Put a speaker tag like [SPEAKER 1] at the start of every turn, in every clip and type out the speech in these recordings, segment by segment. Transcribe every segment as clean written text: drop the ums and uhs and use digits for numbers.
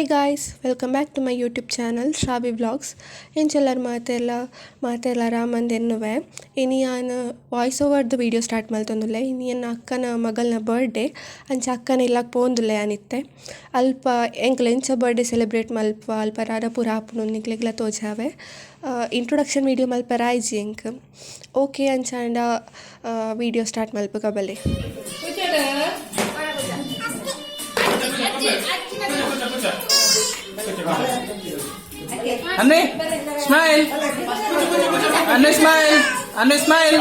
[SPEAKER 1] guys, welcome back to my YouTube channel Shravi Vlogs. ಇಂಚೆಲ್ಲರ ಮಾತೆಲ್ಲ ರಾಮಂದೆನ್ನುವೆ ಇನಿ ನಾನು ವಾಯ್ಸ್ ಓವರ್ದು ವೀಡಿಯೋ ಸ್ಟಾರ್ಟ್ ಮಾಡ್ತಂದುಲ್ಲೆ ಇನಿ ನನ್ನ ಅಕ್ಕನ ಮಗಳನ್ನ ಬರ್ಡೇ ಅಂಚ ಅಕ್ಕನ ಇಲ್ಲಕ್ಕೆ ಪೋಂದುಲ್ಲೆ ಅನಿತ್ತೆ ಅಲ್ಪ ಎಂಕ್ಲ ಎಂಚ ಬರ್ಡೇ ಸೆಲೆಬ್ರೇಟ್ ಮಲ್ಪ ಅಲ್ಪ ರಾರಪುರ ಆಪುನು ನಿಕ್ಲೆಗ್ಲ ತೋಜಾವೆ ಇಂಟ್ರೊಡಕ್ಷನ್ ವೀಡಿಯೋ ಮಲ್ಪ ರಾಯ್ಜಿ ಎಂಕ್ ಓಕೆ ಅಂಚಾಂಡ ವೀಡಿಯೋ ಸ್ಟಾರ್ಟ್ ಮಲ್ಪ ಕಬಲೆ
[SPEAKER 2] Anne, smile. Anne, smile. Anne, smile.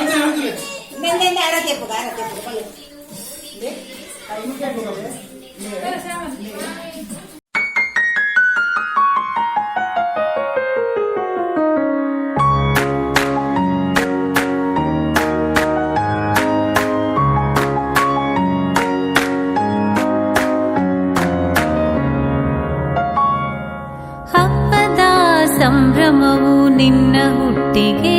[SPEAKER 3] ಸಂಭ್ರಮವು ನಿನ್ನ ಹುಟ್ಟಿಗೆ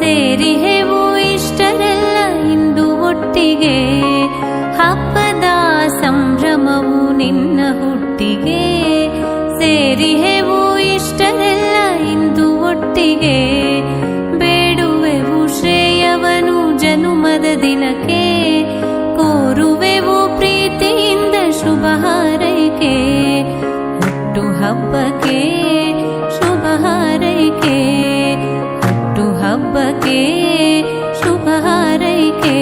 [SPEAKER 3] ಸೇರಿಹೆವು ಇಷ್ಟರೆಲ್ಲ ಇಂದು ಒಟ್ಟಿಗೆ ಹಬ್ಬದ ಸಂಭ್ರಮವು ನಿನ್ನ ಹುಟ್ಟಿಗೆ ಸೇರಿಹೆವು ಇಷ್ಟರೆಲ್ಲ ಇಂದು ಒಟ್ಟಿಗೆ ಬೇಡುವೆವು ಶ್ರೇಯವನು ಜನುಮದ ದಿನಕ್ಕೆ ಕೋರುವೆವು ಪ್ರೀತಿಯಿಂದ ಶುಭ ಹಾರೈಕೆ ಹುಟ್ಟು ಹಬ್ಬಕ್ಕೆ ಹಾರೈಕೆ ಹುಟ್ಟು ಹಬ್ಬಕ್ಕೆ ಶುಭ ಹಾರೈಕೆ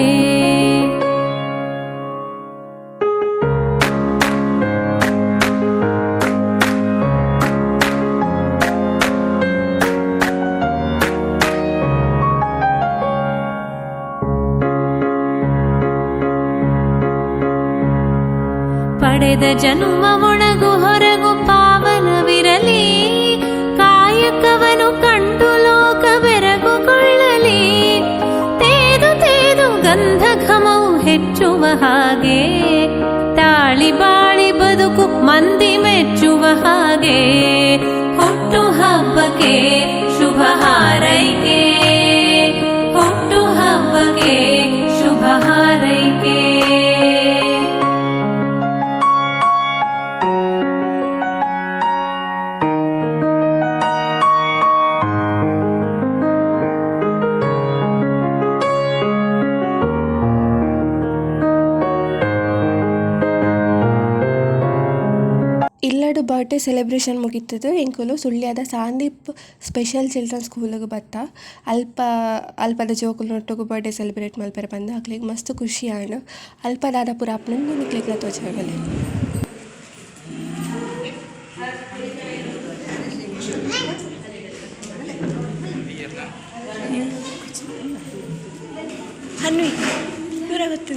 [SPEAKER 3] ಪಡೆದ ಜನುಮ ಒಣಗು ಹೊರಗು ಪಾವನವಿರಲಿ ಕಾಯಕವನು ಕಂಡು ಲೋಕ ಬೆರಗುಗೊಳ್ಳಲಿ ತೇದು ತೇದು ಗಂಧ ಘಮವು ಹೆಚ್ಚುವ ಹಾಗೆ ತಾಳಿ ಬಾಳಿ ಬದುಕು ಮಂದಿ ಮೆಚ್ಚುವ ಹಾಗೆ ಹುಟ್ಟು ಹಬ್ಬಕ್ಕೆ ಶುಭ ಹಾರೈಕೆ ಹುಟ್ಟು ಹಬ್ಬಕ್ಕೆ ಶುಭ ಹಾರೈಕೆ
[SPEAKER 1] ಇಲ್ಲಡು ಬರ್ಡೇ ಸೆಲೆಬ್ರೇಷನ್ ಮುಗಿತದು ಎಂಕುಲು ಸುಳ್ಯದ ಸಾಂದೀಪ್ ಸ್ಪೆಷಲ್ ಚಿಲ್ಡ್ರನ್ ಸ್ಕೂಲಿಗೆ ಬತ್ತ ಅಲ್ಪದ ಜೋಕುಲು ನೊಟ್ಟುಗು ಬರ್ಡೇ ಸೆಲೆಬ್ರೇಟ್ ಮಲ್ಪರೆ ಬಂದು ಅಕ್ಲಿಗೆ ಮಸ್ತ್ ಖುಷಿ ಆಣ ಅಲ್ಪ ದಾದಾಪುರ ಆಪನಂದು ನಿಕ್ಲಿಗ್ಲ ತೋಜಾಗಲೆ ಹನ್ವಿ ದೂರ ಗೊತ್ತು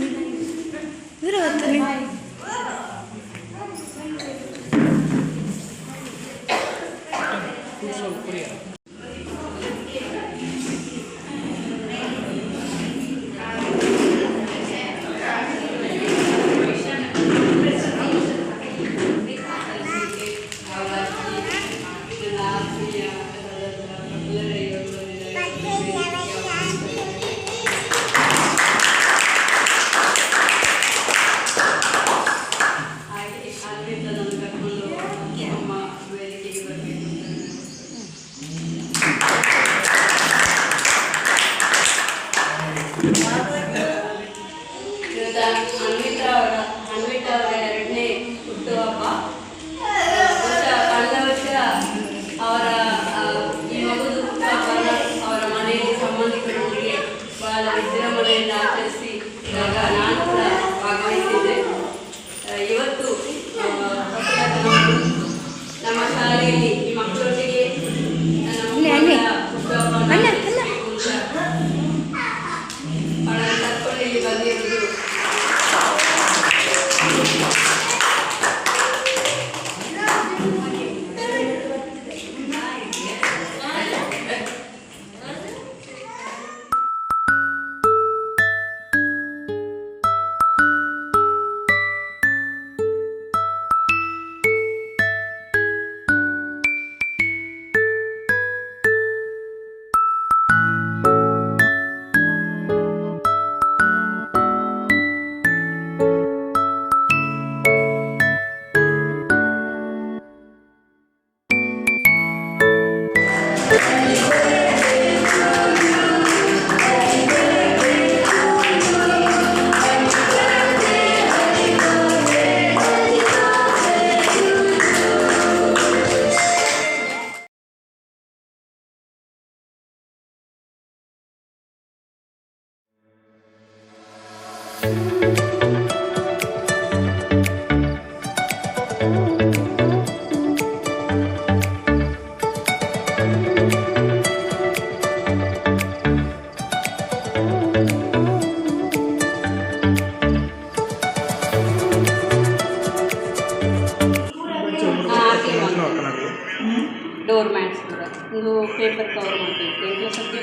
[SPEAKER 4] ಡೋರ್ ಮ್ಯಾಟ್ಸ್ ಕೂಡ ಒಂದು ಪೇಪರ್ ಕವರ್ ಮಾಡ್ಬೇಕು ಇಂట్లో ಸದ್ಯ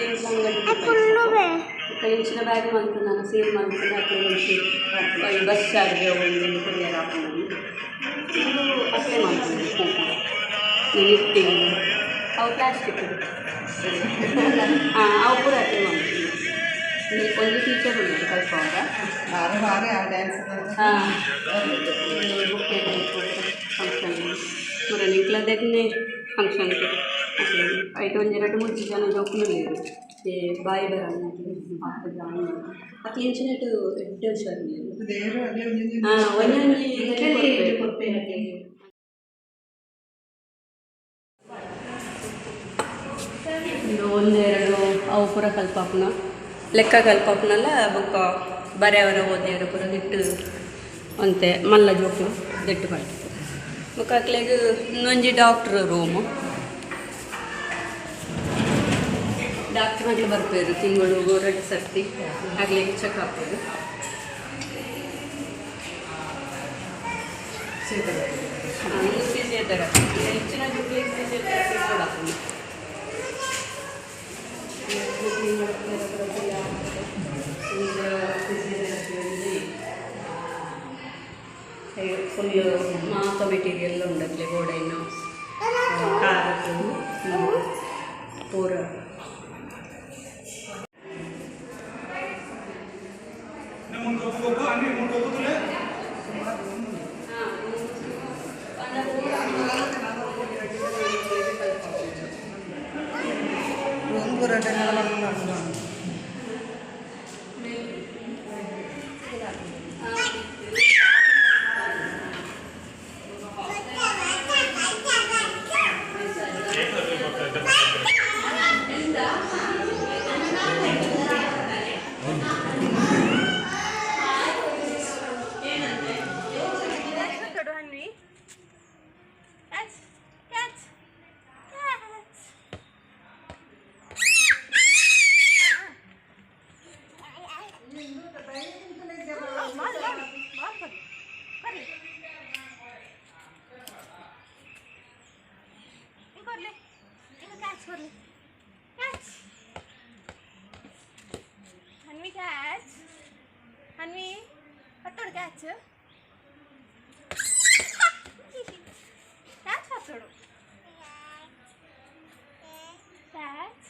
[SPEAKER 4] ಕಳಿಂಚಿನ ಬ್ಯಾಗ್ ಮಾಡ್ತು ನಾನು ಸೇಲ್ ಮಾಡ್ತೀನಿ ಅಪ್ಲೈ ಬಸ್ ಚಾರ್ಜ್ ಒಂದು ಕೊರಿಯರ್ ಹಾಕೊಂಡು ಇದು ಅಪ್ಲೈ ಮಾಡ್ತೀನಿ ಲಿಫ್ಟಿಂಗ್ ಅವು ಪ್ಲಾಸ್ಟಿಕ್ ಅವು ಕೂಡ ಅಪ್ಲೈ ಮಾಡ್ತೀನಿ ಒಂದು ಟೀಚರ್ ಉಂಟು ಕಲ್ಪವಾಗ ಫಂಕ್ಷನ್ మరి ఇంట్లో దగ్గరనే ఫంక్షన్కి అట్లా అయితే ಒಂದು 2-3 ಜನ ಜೋకులు లేరు ఏ బాయ్ బరన్నట్లు అక్కడ జాయిన్ అట్లా ఇచ్చినట్టు ఎడ్డ వచ్చారు ಒಂದೆರಡು ಅವು ಪೂರ ಕಲ್ಪಾಪನ ಲೆಕ್ಕ ಕಲ್ಪಾಪನಲ್ಲ ಬೊಕ್ಕ ಬರೆಯವರ ಓದಿಯವರ ಪೂರ ದಿಟ್ಟು ಅಂತೆ ಮಲ್ಲ ಜೋಕು ದಿಟ್ಟು ಮಾಡ್ತಾರೆ ಮುಖಾಕ್ಲೆಗ್ ಇನ್ನೊಂಜಿ ಡಾಕ್ಟ್ರ್ ರೂಮು ಡಾಕ್ಟ್ರ್ ಮಗ್ಳು ಬರ್ಪೇರು ತಿಂಗಳು 2 ಸರ್ತಿ ಆಗ್ಲಿಕ್ಕೆ ಚೆಕ್ ಆಗ್ತದೆ ಫಿಸಿಯೋಥೆರಪಿ ಹೆಚ್ಚಿನ ಜೊತೆಗೆ ಫಿಸಿಯೋಥೆರಪಿ ಕೂಡ ಫುಲ್ ಮಾಪ ಮೆಟೀರಿಯಲ್ ఉండట్లే గోడైన కారకు పూర
[SPEAKER 5] हन्वी हत्तोड़ कैच कैच हत्तोड़ कैच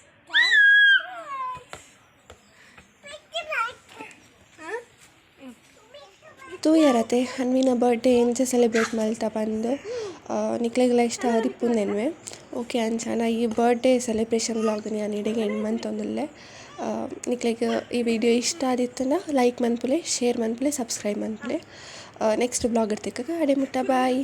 [SPEAKER 1] ತೂ ಯಾರತ್ತೆ ಹನ್ವಿನ ಬರ್ಡೇ ಎಂಚ ಸೆಲೆಬ್ರೇಟ್ ಮಲ್ತಾ ಬಂದು ನಿಕ್ಲೆಗೆಲ್ಲ ಇಷ್ಟ ಆದಿಪ್ಪುಂದೆನ್ವೆ ಓಕೆ ಅಂಚಾನ ಈ ಬರ್ಡೇ ಸೆಲೆಬ್ರೇಷನ್ ವ್ಲಾಗ್ ನಾನು ಇಡೆಗೆ ಎಂಡ್ ಮಂತೊಂದುಲ್ಲೆ ನಿಕ್ಲೆಗ್ ಈ ವಿಡಿಯೋ ಇಷ್ಟ ಆದಿತ್ತಂದ ಲೈಕ್ ಮನ್ಪುಲೆ ಶೇರ್ ಮನ್ಪುಲೆ ಸಬ್ಸ್ಕ್ರೈಬ್ ಮನ್ಪುಲೆ ನೆಕ್ಸ್ಟ್ ಬ್ಲಾಗ್ ಇರ್ತಿಕ್ಕ ಅಡೆ ಮುಟ್ಟ ಬಾಯ್.